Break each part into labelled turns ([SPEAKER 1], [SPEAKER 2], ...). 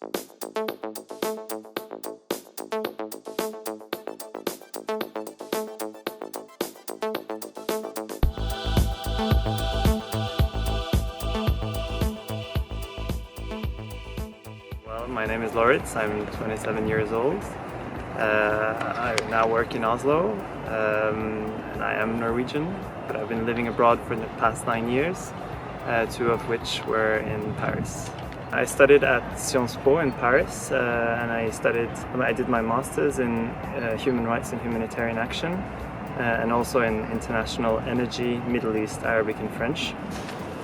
[SPEAKER 1] Well, my name is Loritz. I'm 27 years old. I now work in Oslo, and I am Norwegian, but I've been living abroad for the past 9 years, 2 of which were in Paris. I studied at Sciences Po in Paris, and I did my master's in human rights and humanitarian action, and also in international energy, Middle East, Arabic and French.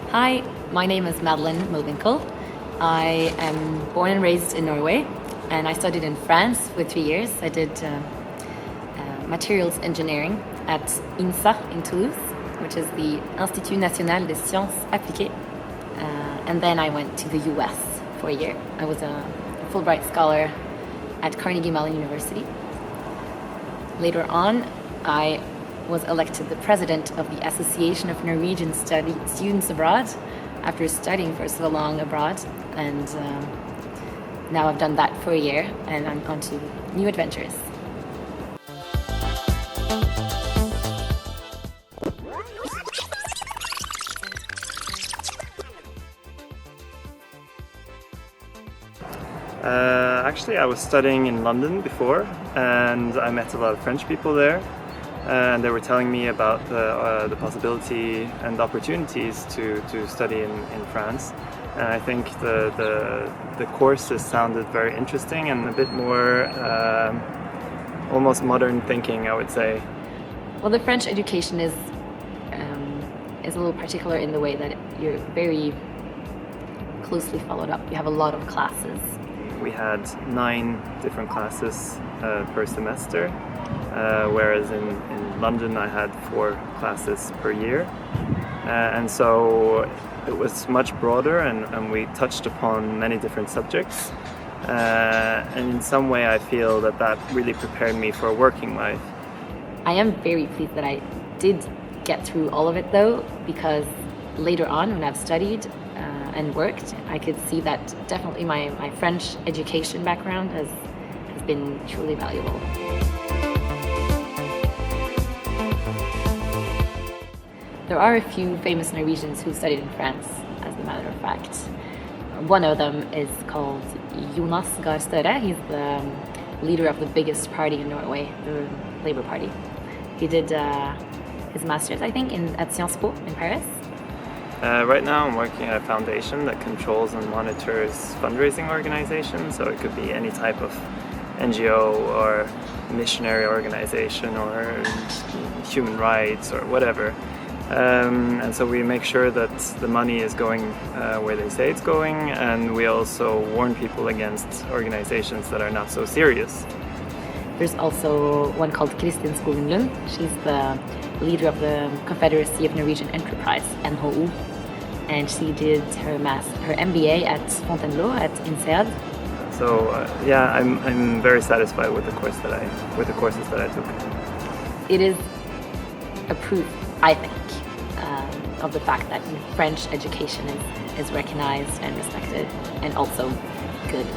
[SPEAKER 2] Hi, my name is Madeleine Mulwinkel. I am born and raised in Norway, and I studied in France for 3 years. I did materials engineering at INSA in Toulouse, which is the Institut National des Sciences Appliquées. And then I went to the US for a year. I was a Fulbright scholar at Carnegie Mellon University. Later on, I was elected the president of the Association of Norwegian Students Abroad after studying for so long abroad. And now I've done that for a year, and I'm on to new adventures.
[SPEAKER 1] Actually, I was studying in London before, and I met a lot of French people there, and they were telling me about the possibility and opportunities to study in France. And I think the courses sounded very interesting and a bit more almost modern thinking, I would say.
[SPEAKER 2] Well, the French education is a little particular in the way that you're very closely followed up. You have a lot of classes.
[SPEAKER 1] We had 9 different classes per semester, whereas in London I had 4 classes per year. And so it was much broader, and we touched upon many different subjects. And in some way I feel that really prepared me for a working life.
[SPEAKER 2] I am very pleased that I did get through all of it though, because later on when I've studied and worked, I could see that definitely my French education background has been truly valuable. There are a few famous Norwegians who studied in France, as a matter of fact. One of them is called Jonas Gahr Støre. He's the leader of the biggest party in Norway, the Labour Party. He did his master's, I think, at Sciences Po in Paris.
[SPEAKER 1] Right now I'm working at a foundation that controls and monitors fundraising organizations, so it could be any type of NGO or missionary organization or human rights or whatever. And so we make sure that the money is going where they say it's going, and we also warn people against organizations that are not so serious.
[SPEAKER 2] There's also one called Kristin Skogen Lund. She's the leader of the Confederacy of Norwegian Enterprise, NHO, and she did her MBA at Fontainebleau at INSEAD.
[SPEAKER 1] So I'm very satisfied with the courses that I took.
[SPEAKER 2] It is a proof, I think, of the fact that French education is recognized and respected, and also good.